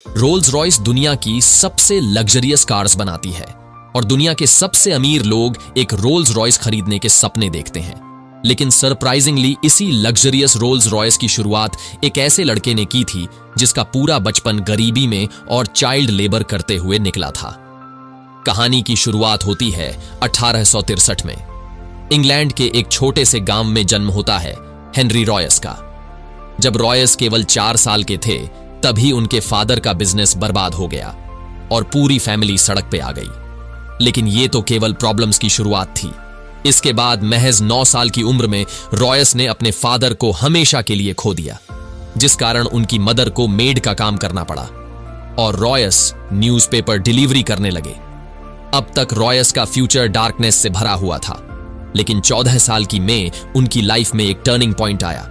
Rolls Royce दुनिया की सबसे लग्जरियस कार्स बनाती है और दुनिया के सबसे अमीर लोग एक रोल्स रॉयस खरीदने के सपने देखते हैं। लेकिन सरप्राइजिंगली इसी लग्जरियस रोल्स रॉयस की शुरुआत एक ऐसे लड़के ने की थी जिसका पूरा बचपन गरीबी में और चाइल्ड लेबर करते हुए निकला था। कहानी की शुरुआत होती है 1863 में। इंग्लैंड के एक छोटे से गांव में जन्म होता है हेनरी रॉयस का। जब रॉयस केवल 4 साल के थे तभी उनके फादर का बिजनेस बर्बाद हो गया और पूरी फैमिली सड़क पे आ गई। लेकिन ये तो केवल प्रॉब्लम्स की शुरुआत थी। इसके बाद महज 9 साल की उम्र में रॉयस ने अपने फादर को हमेशा के लिए खो दिया, जिस कारण उनकी मदर को मेड का काम करना पड़ा और रॉयस न्यूज़पेपर डिलीवरी करने लगे। अब तक रॉयस का फ्यूचर डार्कनेस से भरा हुआ था, लेकिन 14 साल की में उनकी लाइफ में एक टर्निंग पॉइंट आया।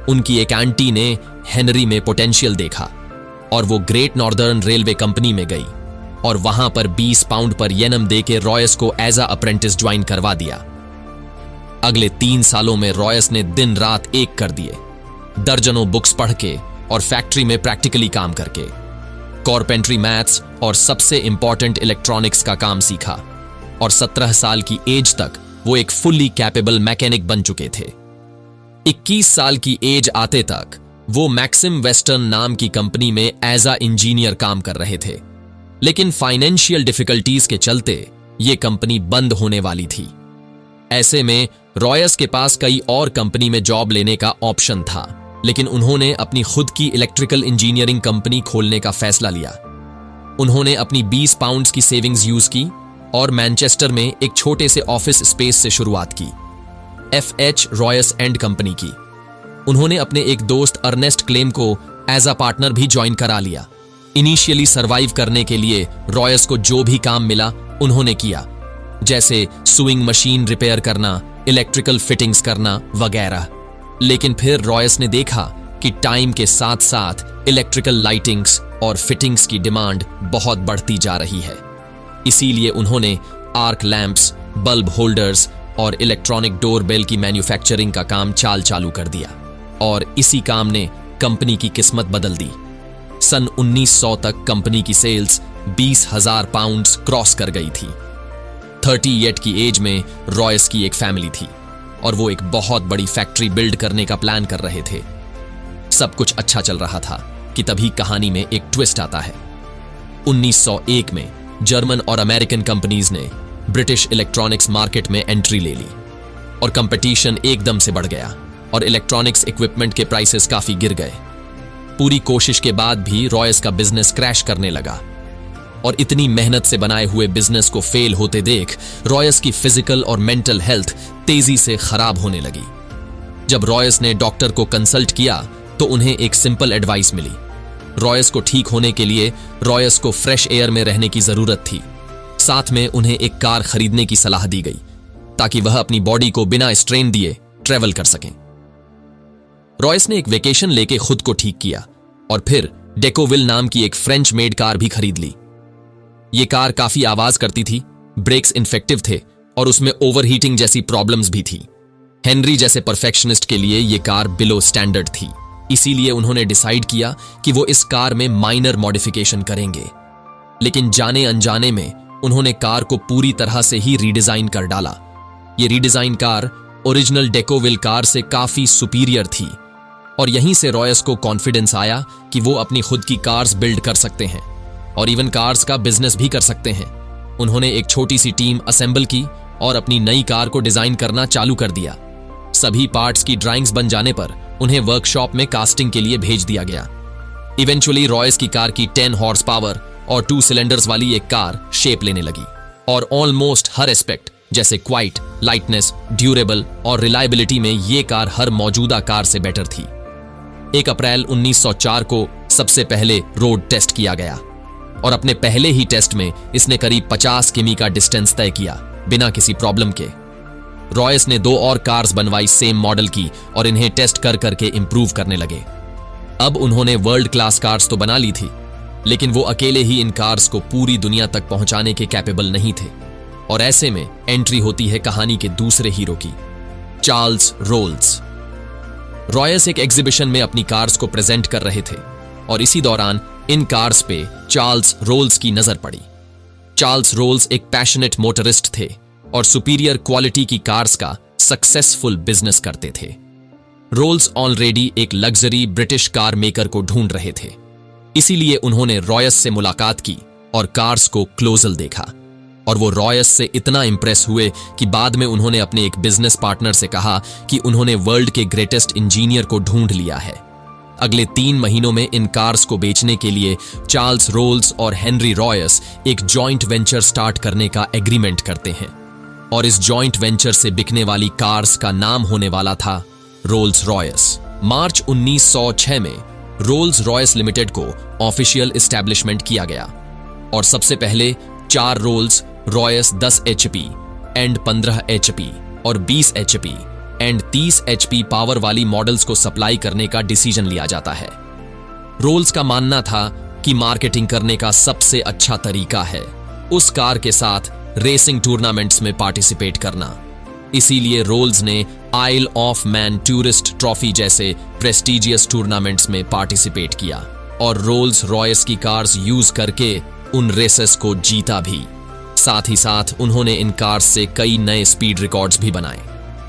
उनकी एक आंटी ने हेनरी में पोटेंशियल देखा और वो ग्रेट नॉर्दर्न रेलवे कंपनी में गई और वहां पर 20 पाउंड पर येनम देके रॉयस को एज अ अप्रेंटिस ज्वाइन करवा दिया। अगले 3 सालों में रॉयस ने दिन रात एक कर दिए, दर्जनों बुक्स पढ़ के और फैक्ट्री में प्रैक्टिकली काम करके कॉर्पेंट्री, मैथ्स और सबसे इंपॉर्टेंट इलेक्ट्रॉनिक्स का काम सीखा और 17 साल की एज तक वो एक फुल्ली कैपेबल मैकेनिक बन चुके थे। 21 साल की एज आते तक वो मैक्सिम वेस्टर्न नाम की कंपनी में एज अ इंजीनियर काम कर रहे थे, लेकिन फाइनेंशियल डिफिकल्टीज के चलते ये कंपनी बंद होने वाली थी। ऐसे में रॉयस के पास कई और कंपनी में जॉब लेने का ऑप्शन था, लेकिन उन्होंने अपनी खुद की इलेक्ट्रिकल इंजीनियरिंग कंपनी खोलने का फैसला लिया। उन्होंने अपनी 20 पाउंड्स की सेविंग्स यूज की और मैनचेस्टर में एक छोटे से ऑफिस स्पेस से शुरुआत की, FH रॉयस एंड कंपनी की। उन्होंने अपने एक दोस्त अर्नेस्ट क्लेम को एज अ पार्टनर भी ज्वाइन करा लिया। इनिशियली सरवाइव करने के लिए रॉयस को जो भी काम मिला उन्होंने किया, जैसे सुइंग मशीन रिपेयर करना, इलेक्ट्रिकल फिटिंग्स करना वगैरह। लेकिन फिर रॉयस ने देखा कि टाइम के साथ साथ इलेक्ट्रिकल लाइटिंग्स और फिटिंग्स की डिमांड बहुत बढ़ती जा रही है। इसीलिए उन्होंने आर्क लैंप्स, बल्ब होल्डर्स और इलेक्ट्रॉनिक डोरबेल की मैन्युफैक्चरिंग का काम चालू कर दिया और इसी काम ने कंपनी की किस्मत बदल दी। सन 1900 तक कंपनी की सेल्स 20,000 पाउंड्स क्रॉस कर गई थी। 38 की एज में रॉयस की एक फैमिली थी और वो एक बहुत बड़ी फैक्ट्री बिल्ड करने का प्लान कर रहे थे। सब कुछ अच्छा चल रहा था कि तभी कहानी में एक ट्विस्ट आता है। 1901 में जर्मन और अमेरिकन कंपनीज ने ब्रिटिश इलेक्ट्रॉनिक्स मार्केट में एंट्री ले ली और कंपटीशन एकदम से बढ़ गया और इलेक्ट्रॉनिक्स इक्विपमेंट के प्राइसेस काफी गिर गए। पूरी कोशिश के बाद भी रॉयस का बिजनेस क्रैश करने लगा और इतनी मेहनत से बनाए हुए बिजनेस को फेल होते देख रॉयस की फिजिकल और मेंटल हेल्थ तेजी से खराब होने लगी। जब रॉयस ने डॉक्टर को कंसल्ट किया तो उन्हें एक सिंपल एडवाइस मिली। रॉयस को ठीक होने के लिए रॉयस को फ्रेश एयर में रहने की जरूरत थी। साथ में उन्हें एक कार खरीदने की सलाह दी गई ताकि वह अपनी बॉडी को बिना स्ट्रेन दिए ट्रेवल कर सकें। रॉयस ने एक वेकेशन लेके खुद को ठीक किया और फिर डेकोविल नाम की एक फ्रेंच मेड कार भी खरीद ली। ये कार काफी आवाज करती थी, ब्रेक्स इन्फेक्टिव थे और उसमें ओवरहीटिंग जैसी प्रॉब्लम्स भी थी। हेनरी जैसे परफेक्शनिस्ट के लिए ये कार बिलो स्टैंडर्ड थी, इसीलिए उन्होंने डिसाइड किया कि वो इस कार में माइनर मॉडिफिकेशन करेंगे। लेकिन जाने अनजाने में उन्होंने कार को पूरी तरह से ही रीडिजाइन कर डाला। ये रीडिजाइन कार ओरिजिनल डेकोविल कार से काफी सुपीरियर थी और यहीं से रॉयस को कॉन्फिडेंस आया कि वो अपनी खुद की कार्स बिल्ड कर सकते हैं और इवन कार्स का बिजनेस भी कर सकते हैं। उन्होंने एक छोटी सी टीम असेंबल की और अपनी नई कार को डिजाइन करना चालू कर दिया। सभी पार्ट्स की ड्राइंग्स बन जाने पर उन्हें वर्कशॉप में कास्टिंग के लिए भेज दिया गया। इवेंचुअली रॉयस की कार की 10 हॉर्स पावर और 2 सिलेंडर्स वाली एक कार शेप लेने लगी और ऑलमोस्ट हर एस्पेक्ट जैसे क्वाइट, लाइटनेस, ड्यूरेबल और रिलायबिलिटी में ये कार हर मौजूदा कार से बेटर थी। 1 अप्रैल 1904 को सबसे पहले रोड टेस्ट किया गया और अपने पहले ही टेस्ट में इसने करीब 50 किमी का डिस्टेंस तय किया बिना किसी प्रॉब्लम के। रॉयस ने 2 और कार्स बनवाई सेम मॉडल की और इन्हें टेस्ट कर करके इंप्रूव करने लगे। अब उन्होंने वर्ल्ड क्लास कार्स तो बना ली थी, लेकिन वो अकेले ही इन कार्स को पूरी दुनिया तक पहुंचाने के कैपेबल नहीं थे और ऐसे में एंट्री होती है कहानी के दूसरे हीरो की, चार्ल्स रोल्स। रॉयस एक एग्जीबिशन में अपनी कार्स को प्रेजेंट कर रहे थे और इसी दौरान इन कार्स पे चार्ल्स रोल्स की नजर पड़ी। चार्ल्स रोल्स एक पैशनेट मोटरिस्ट थे और सुपीरियर क्वालिटी की कार्स का सक्सेसफुल बिजनेस करते थे। रोल्स ऑलरेडी एक लग्जरी ब्रिटिश कार मेकर को ढूंढ रहे थे, इसीलिए उन्होंने रॉयस से मुलाकात की और कार्स को क्लोजल देखा। और वो रॉयस से इतना इंप्रेस हुए कि बाद में उन्होंने अपने एक बिजनेस पार्टनर से कहा कि उन्होंने वर्ल्ड के ग्रेटेस्ट इंजीनियर को ढूंढ लिया है। अगले 3 महीनों में इन कार्स को बेचने के लिए चार्ल्स रोल्स और हेनरी रॉयस एक जॉइंट वेंचर स्टार्ट करने का एग्रीमेंट करते हैं और इस जॉइंट वेंचर से बिकने वाली कार्स का नाम होने वाला था रोल्स रॉयस। मार्च 1906 में रोल्स रॉयस लिमिटेड को ऑफिशियल एस्टैब्लिशमेंट किया गया और सबसे पहले 4 Rolls Royce 10 HP and 15 HP और 20 HP एंड 30 HP पावर वाली मॉडल्स को सप्लाई करने का डिसीजन लिया जाता है। रोल्स का मानना था कि मार्केटिंग करने का सबसे अच्छा तरीका है उस कार के साथ रेसिंग टूर्नामेंट्स में पार्टिसिपेट करना। इसीलिए रोल्स ने आइल ऑफ मैन टूरिस्ट ट्रॉफी जैसे प्रेस्टिजियस टूर्नामेंट्स में पार्टिसिपेट किया और रोल्स रॉयस की कार्स यूज करके उन रेसेस को जीता भी। साथ ही साथ उन्होंने इन कार्स से कई नए स्पीड रिकॉर्ड्स भी बनाए।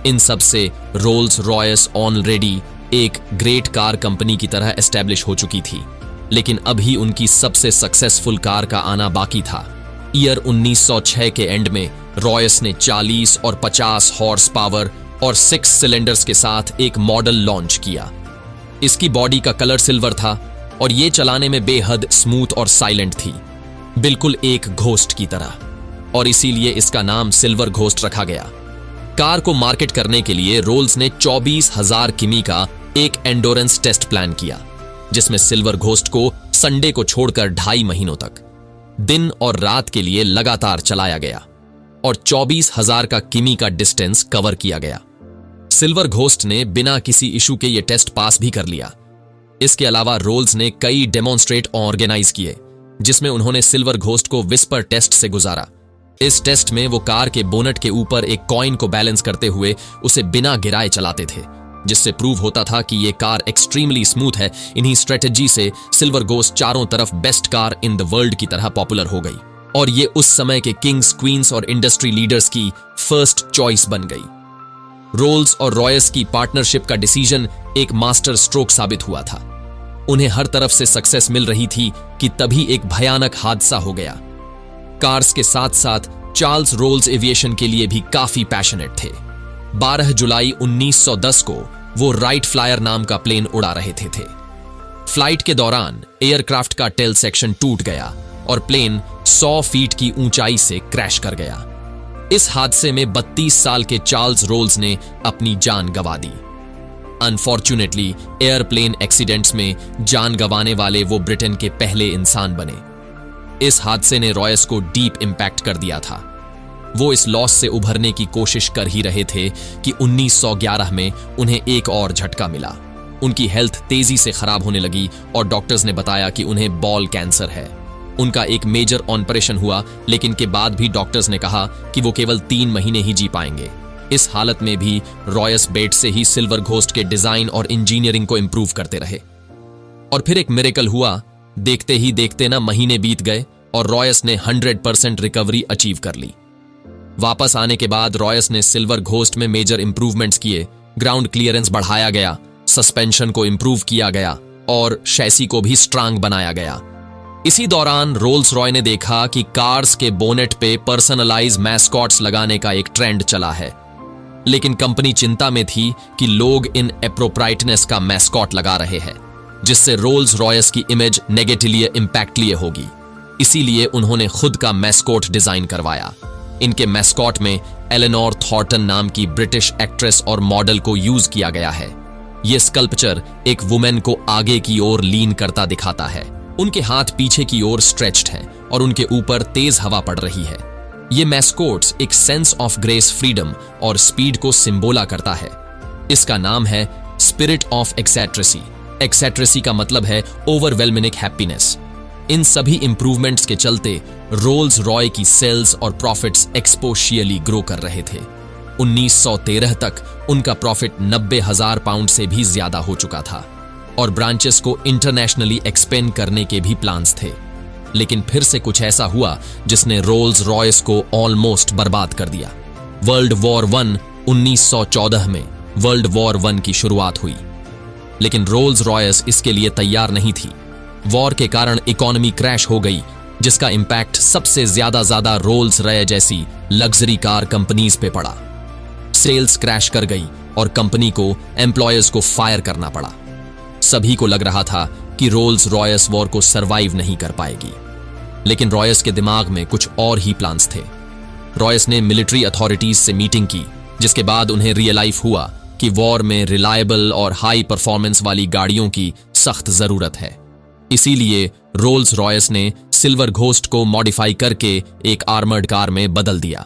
इन सब से रोल्स रॉयस ऑलरेडी एक ग्रेट कार कंपनी की तरह एस्टैब्लिश हो चुकी थी, लेकिन अभी उनकी सबसे सक्सेसफुल कार का आना बाकी था। ईयर 1906 के एंड में रॉयस ने 40 और 50 हॉर्स पावर और 6 सिलेंडर्स के साथ एक मॉडल लॉन्च किया। इसकी बॉडी का कलर सिल्वर था और ये चलाने में बेहद स्मूथ और साइलेंट थी, बिल्कुल एक घोस्ट की तरह, और इसीलिए इसका नाम सिल्वर घोस्ट रखा गया। कार को मार्केट करने के लिए रोल्स ने 24,000 किमी का एक एंडोरेंस टेस्ट प्लान किया, जिसमें सिल्वर घोस्ट को संडे को छोड़कर 2.5 महीनों तक दिन और रात के लिए लगातार चलाया गया और 24,000 का किमी का डिस्टेंस कवर किया गया। सिल्वर घोस्ट ने बिना किसी इशू के ये टेस्ट पास भी कर लिया। इसके अलावा रोल्स ने कई डेमोन्स्ट्रेट ऑर्गेनाइज किए, जिसमें उन्होंने सिल्वर घोस्ट को विस्पर टेस्ट से गुजारा। इस टेस्ट में वो कार के बोनट के ऊपर एक कॉइन को बैलेंस करते हुए उसे बिना गिराए चलाते थे, जिससे प्रूव होता था कि ये कार एक्सट्रीमली स्मूथ है। इन्हीं स्ट्रेटेजी से सिल्वर घोस्ट चारों तरफ best car in the world की तरह पॉपुलर हो गई और ये उस समय के किंग्स, क्वींस और इंडस्ट्री लीडर्स की फर्स्ट चॉइस बन गई। रोल्स और रॉयस की पार्टनरशिप का डिसीजन एक मास्टर स्ट्रोक साबित हुआ था। उन्हें हर तरफ से सक्सेस मिल रही थी कि तभी एक भयानक हादसा हो गया। कार्स के साथ साथ चार्ल्स रोल्स एविएशन के लिए भी काफी पैशनेट थे। 12 जुलाई 1910 को वो राइट फ्लायर नाम का प्लेन उड़ा रहे थे। फ्लाइट के दौरान एयरक्राफ्ट का टेल सेक्शन टूट गया और प्लेन 100 फीट की ऊंचाई से क्रैश कर गया। इस हादसे में 32 साल के चार्ल्स रोल्स ने अपनी जान गंवा दी। अनफॉर्चुनेटली एयरप्लेन एक्सीडेंट्स में जान गंवाने वाले वो ब्रिटेन के पहले इंसान बने। इस हादसे ने रॉयस को डीप इंपैक्ट कर दिया था। वो इस लॉस से उभरने की कोशिश कर ही रहे थे कि 1911 में उन्हें एक और झटका मिला। उनकी हेल्थ तेजी से खराब होने लगी और डॉक्टर्स ने बताया कि उन्हें बॉल कैंसर है। उनका एक मेजर ऑपरेशन हुआ, लेकिन के बाद भी डॉक्टर्स ने कहा कि वो केवल 3 महीने ही जी पाएंगे। इस हालत में भी रॉयस बेट से ही सिल्वर घोस्ट के डिजाइन और इंजीनियरिंग को इंप्रूव करते रहे। और फिर एक मिरेकल हुआ। देखते ही देखते ना महीने बीत गए और रॉयस ने 100% रिकवरी अचीव कर ली। वापस आने के बाद रॉयस ने सिल्वर घोस्ट में मेजर इंप्रूवमेंट्स किए। ग्राउंड क्लियरेंस बढ़ाया गया, सस्पेंशन को इंप्रूव किया गया और शैसी को भी स्ट्रांग बनाया गया। इसी दौरान रोल्स रॉय ने देखा कि कार्स के बोनेट पे पर्सनलाइज मैस्कॉट्स लगाने का एक ट्रेंड चला है, लेकिन कंपनी चिंता में थी कि लोग इन एप्रोप्राइटनेस का मैस्कॉट लगा रहे हैं, जिससे रोल्स रॉयस की इमेज नेगेटिवली इंपैक्ट लिए होगी। इसीलिए उन्होंने खुद का मैस्कॉट डिजाइन करवाया। इनके मैस्कॉट में एलेनोर थॉर्टन नाम की ब्रिटिश एक्ट्रेस और मॉडल को यूज किया गया है। यह स्कल्पचर एक वुमेन को आगे की ओर लीन करता दिखाता है। उनके हाथ पीछे की ओर स्ट्रेच्ड हैं और उनके ऊपर तेज हवा पड़ रही है। ये मैस्कॉट्स एक सेंस ऑफ ग्रेस, फ्रीडम और स्पीड को सिंबोला करता है। इसका नाम है स्पिरिट ऑफ एक्सेट्रेसी। एक्सेट्रेसी का मतलब है ओवरवेलमिंग हैप्पीनेस। इन सभी इंप्रूवमेंट्स के चलते रोल्स रॉय की सेल्स और प्रॉफिट्स एक्सपोशियली ग्रो कर रहे थे। 1913 तक उनका प्रॉफिट 90,000 पाउंड से भी ज्यादा हो चुका था। और ब्रांचेस को इंटरनेशनली एक्सपेंड करने के भी प्लान्स थे। लेकिन फिर से कुछ ऐसा हुआ जिसने रोल्स रॉयस को ऑलमोस्ट बर्बाद कर दिया। वर्ल्ड वॉर 1 1914 में वर्ल्ड वॉर 1 की शुरुआत हुई, लेकिन रोल्स रॉयस इसके लिए तैयार नहीं थी। वॉर के कारण इकोनॉमी क्रैश हो गई, जिसका इंपैक्ट सबसे ज्यादा रोल्स रॉय जैसी लग्जरी कार कंपनीज पे पड़ा। सेल्स क्रैश कर गई और कंपनी को एम्प्लॉयर्स को फायर करना पड़ा। सभी को लग रहा था कि रोल्स रॉयस वॉर को सरवाइव नहीं कर पाएगी, लेकिन रॉयस के दिमाग में कुछ और ही प्लान्स थे। रॉयस ने मिलिट्री अथॉरिटीज से मीटिंग की, जिसके बाद उन्हें रियलाइज हुआ कि वॉर में रिलायबल और हाई परफॉर्मेंस वाली गाड़ियों की सख्त जरूरत है। इसीलिए रोल्स रॉयस ने सिल्वर घोस्ट को मॉडिफाई करके एक आर्मर्ड कार में बदल दिया।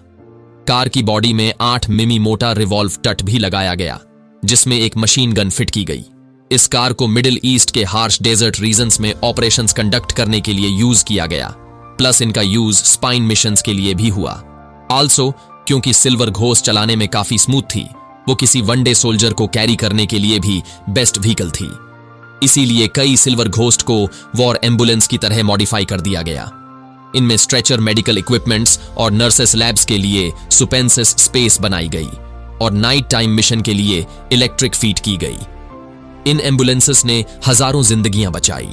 कार की बॉडी में 8 मिमी मोटा रिवॉल्व टट भी लगाया गया, जिसमें एक मशीन गन फिट की गई। इस कार को मिडिल ईस्ट के हार्श डेजर्ट रीजन्स में ऑपरेशंस कंडक्ट करने के लिए यूज किया गया, प्लस इनका यूज स्पाइन मिशंस के लिए भी हुआ। आल्सो क्योंकि सिल्वर घोस्ट चलाने में काफी स्मूथ थी, वो किसी वनडे सोल्जर को कैरी करने के लिए भी बेस्ट व्हीकल थी। इसीलिए कई सिल्वर घोस्ट को वॉर एम्बुलेंस की तरह मॉडिफाई कर दिया गया। इनमें स्ट्रेचर मेडिकल इक्विपमेंट्स और नर्सेस लैब्स के लिए सुपेंसिस स्पेस बनाई गई और नाइट टाइम मिशन के लिए इलेक्ट्रिक फीट की गई। इन एम्बुलेंसेस ने हजारों जिंदगियां बचाई।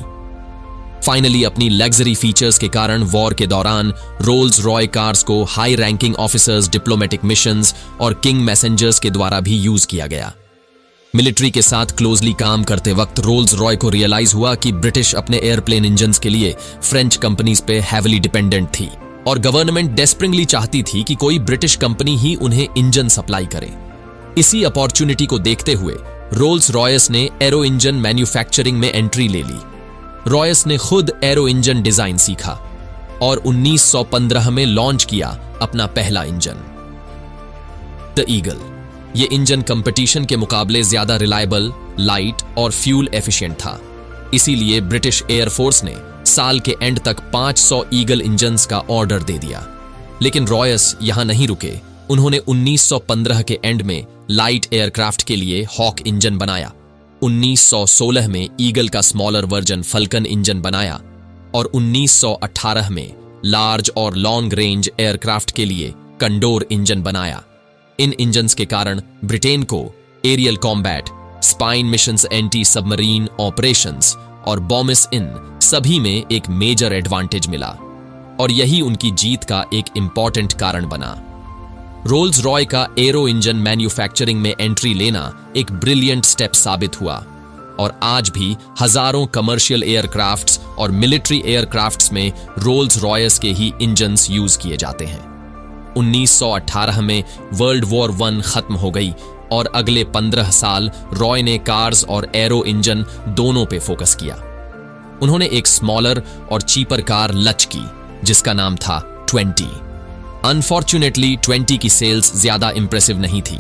फाइनली अपनी लग्जरी फीचर्स के कारण वॉर के दौरान रोल्स रॉय कार्स को high ranking officers, diplomatic missions और किंग मैसेंजर्स के द्वारा भी यूज किया गया। मिलिट्री के साथ क्लोजली काम करते वक्त रोल्स रॉय को रियलाइज हुआ कि ब्रिटिश अपने एयरप्लेन इंजन्स के लिए फ्रेंच कंपनीज पे हैविली डिपेंडेंट थी और गवर्नमेंट डेस्परेटली चाहती थी कि कोई ब्रिटिश कंपनी ही उन्हें इंजन सप्लाई करे। इसी अपॉर्चुनिटी को देखते हुए रोल्स रॉयस ने एरो इंजन मैन्युफैक्चरिंग में एंट्री ले ली। रॉयस ने खुद एरो इंजन डिजाइन सीखा और 1915 में लॉन्च किया अपना पहला इंजन, द ईगल। यह इंजन कंपटीशन के मुकाबले ज्यादा रिलायबल, लाइट और फ्यूल एफिशिएंट था। इसीलिए ब्रिटिश एयरफोर्स ने साल के एंड तक 500 ईगल इंजन्स का ऑर्डर दे दिया। लेकिन रॉयस यहां नहीं रुके। उन्होंने 1915 के एंड में लाइट एयरक्राफ्ट के लिए हॉक इंजन बनाया, 1916 में ईगल का स्मॉलर वर्जन फल्कन इंजन बनाया और 1918 में लार्ज और लॉन्ग रेंज एयरक्राफ्ट के लिए कंडोर इंजन बनाया। इन इंजन्स के कारण ब्रिटेन को aerial combat, spine missions, anti submarine operations और बॉमिस इन सभी में एक मेजर एडवांटेज मिला और यही उनकी जीत का एक इंपॉर्टेंट कारण बना। रोल्स रॉय का एरो इंजन मैन्युफैक्चरिंग में एंट्री लेना एक ब्रिलियंट स्टेप साबित हुआ और आज भी हजारों कमर्शियल एयरक्राफ्ट्स और मिलिट्री एयरक्राफ्ट्स में रोल्स रॉयस के ही इंजन्स यूज किए जाते हैं। 1918 में वर्ल्ड वॉर 1 खत्म हो गई और अगले 15 साल रॉय ने कार्स और एरो इंजन दोनों पे फोकस किया। उन्होंने एक स्मॉलर और चीपर कार लच की जिसका नाम था 20। अनफॉर्चुनेटली 20 की सेल्स ज्यादा इंप्रेसिव नहीं थी।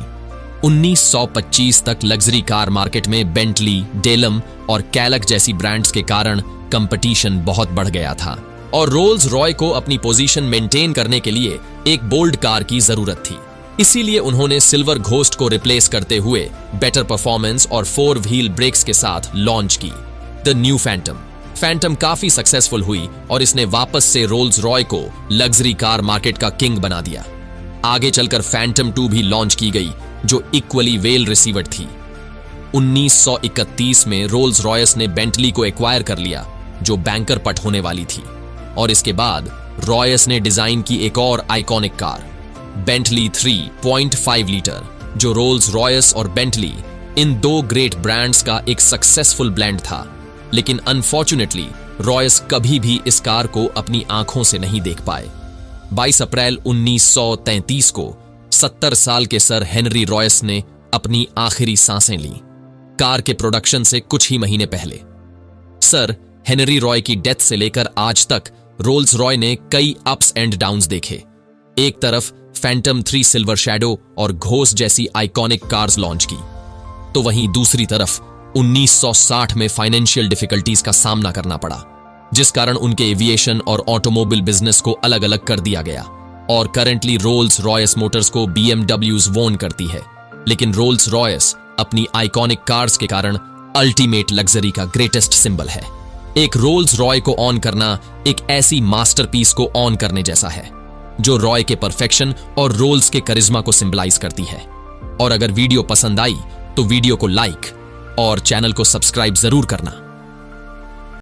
1925 तक लग्जरी कार मार्केट में बेंटली, डेलम और कैलक जैसी ब्रांड्स के कारण कंपटीशन बहुत बढ़ गया था और रोल्स रॉय को अपनी पोजीशन मेंटेन करने के लिए एक बोल्ड कार की जरूरत थी। इसीलिए उन्होंने सिल्वर घोस्ट को रिप्लेस करते हुए बेटर परफॉर्मेंस और 4 व्हील ब्रेक्स के साथ लॉन्च की द न्यू फैंटम। फैंटम काफी सक्सेसफुल हुई और इसने वापस से रोल्स रॉय को लग्जरी कार मार्केट का किंग बना दिया। आगे चलकर फैंटम 2 भी लॉन्च की गई जो इक्वली वेल रिसीवर्ड थी। 1931 में रोल्स रॉयस ने बेंटली को एक्वायर कर लिया जो बैंकर पट होने वाली थी और इसके बाद रॉयस ने डिजाइन की एक और आइकॉनिक कार बेंटली 3.5 लीटर जो रोल्स रॉयस और बेंटली इन दो ग्रेट ब्रांड्स का एक सक्सेसफुल ब्लेंड था। लेकिन अनफॉर्चुनेटली रॉयस कभी भी इस कार को अपनी आंखों से नहीं देख पाए। 22 अप्रैल 1933 को 70 साल के सर हेनरी रॉयस ने अपनी आखिरी सांसें ली कार के प्रोडक्शन से कुछ ही महीने पहले। सर हेनरी रॉय की डेथ से लेकर आज तक रोल्स रॉय ने कई अप्स एंड डाउन्स देखे। एक तरफ फैंटम 3 सिल्वर शैडो और घोस्ट जैसी आइकॉनिक कार्स लॉन्च की, तो वहीं दूसरी तरफ 1960 में फाइनेंशियल डिफिकल्टीज का सामना करना पड़ा जिस कारण उनके एविएशन और ऑटोमोबाइल बिजनेस को अलग अलग कर दिया गया और करंटली रोल्स रॉयस मोटर्स को BMW ओन करती है। लेकिन रोल्स रॉयस अपनी आइकॉनिक कार्स के कारण अल्टीमेट लग्जरी का ग्रेटेस्ट सिंबल है। एक रोल्स रॉय को ऑन करना एक ऐसी मास्टरपीस को ऑन करने जैसा है जो रॉय के परफेक्शन और रोल्स के करिश्मा को सिंबलाइज करती है। और अगर वीडियो पसंद आई तो वीडियो को लाइक और चैनल को सब्सक्राइब जरूर करना।